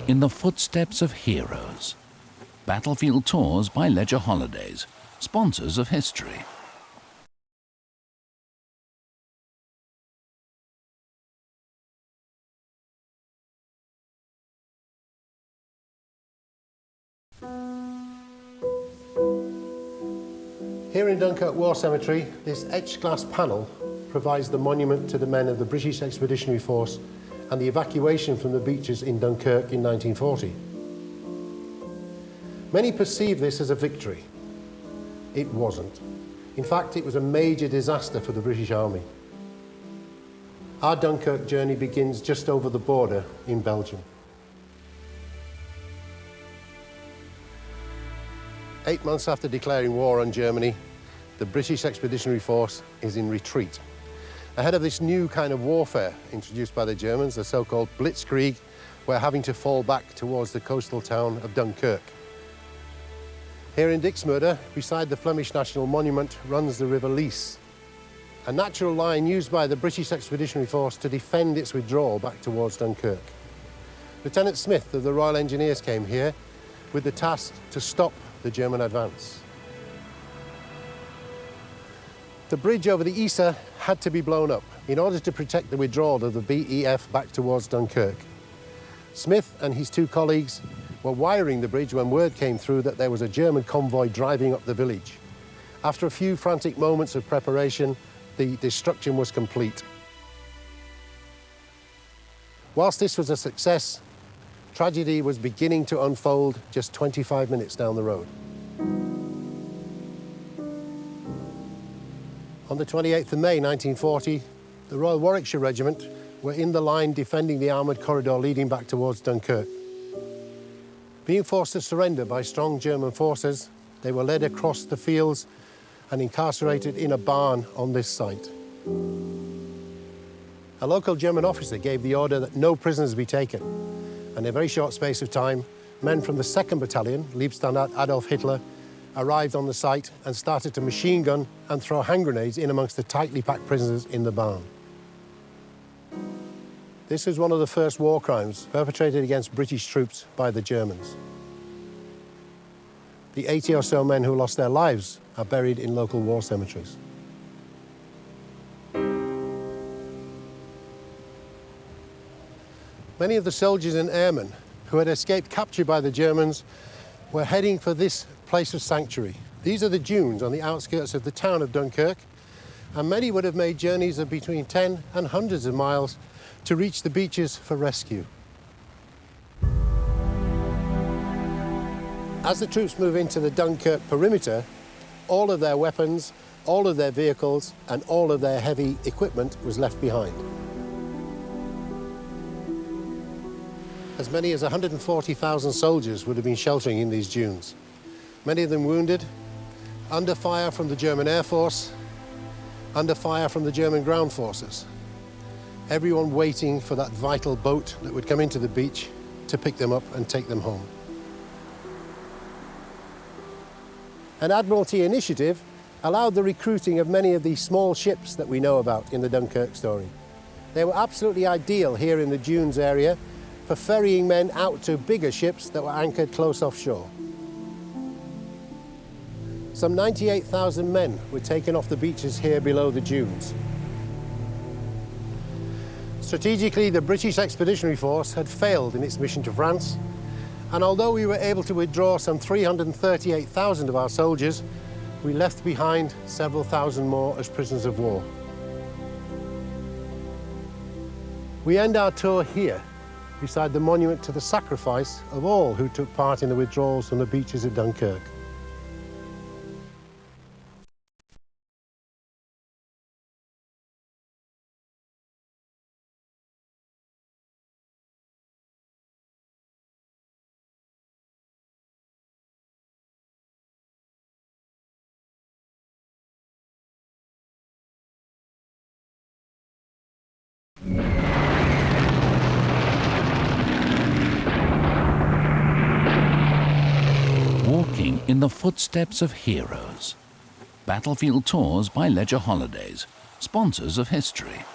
in the footsteps of heroes. Battlefield tours by Leisure Holidays, sponsors of history. Here in Dunkirk War Cemetery, this etched glass panel provides the monument to the men of the British Expeditionary Force and the evacuation from the beaches in Dunkirk in 1940. Many perceive this as a victory. It wasn't. In fact, it was a major disaster for the British Army. Our Dunkirk journey begins just over the border in Belgium. 8 months after declaring war on Germany, the British Expeditionary Force is in retreat. Ahead of this new kind of warfare introduced by the Germans, the so-called Blitzkrieg, we're having to fall back towards the coastal town of Dunkirk. Here in Dixmude, beside the Flemish National Monument, runs the River Lys, a natural line used by the British Expeditionary Force to defend its withdrawal back towards Dunkirk. Lieutenant Smith of the Royal Engineers came here with the task to stop the German advance. The bridge over the Yser had to be blown up in order to protect the withdrawal of the BEF back towards Dunkirk. Smith and his two colleagues were wiring the bridge when word came through that there was a German convoy driving up the village. After a few frantic moments of preparation, the destruction was complete. Whilst this was a success, tragedy was beginning to unfold just 25 minutes down the road. On the 28th of May 1940, the Royal Warwickshire Regiment were in the line defending the armoured corridor leading back towards Dunkirk. Being forced to surrender by strong German forces, they were led across the fields and incarcerated in a barn on this site. A local German officer gave the order that no prisoners be taken, and in a very short space of time, men from the 2nd Battalion, Leibstandarte Adolf Hitler, arrived on the site and started to machine gun and throw hand grenades in amongst the tightly packed prisoners in the barn. This was one of the first war crimes perpetrated against British troops by the Germans. The 80 or so men who lost their lives are buried in local war cemeteries. Many of the soldiers and airmen who had escaped capture by the Germans were heading for this place of sanctuary. These are the dunes on the outskirts of the town of Dunkirk, and many would have made journeys of between 10 and hundreds of miles to reach the beaches for rescue. As the troops move into the Dunkirk perimeter, all of their weapons, all of their vehicles, and all of their heavy equipment was left behind. As many as 140,000 soldiers would have been sheltering in these dunes, many of them wounded, under fire from the German Air Force, under fire from the German ground forces. Everyone waiting for that vital boat that would come into the beach to pick them up and take them home. An Admiralty initiative allowed the recruiting of many of these small ships that we know about in the Dunkirk story. They were absolutely ideal here in the dunes area for ferrying men out to bigger ships that were anchored close offshore. Some 98,000 men were taken off the beaches here below the dunes. Strategically, the British Expeditionary Force had failed in its mission to France, and although we were able to withdraw some 338,000 of our soldiers, we left behind several thousand more as prisoners of war. We end our tour here, beside the monument to the sacrifice of all who took part in the withdrawals from the beaches of Dunkirk. Walking in the footsteps of heroes. Battlefield tours by Leisure Holidays, sponsors of history.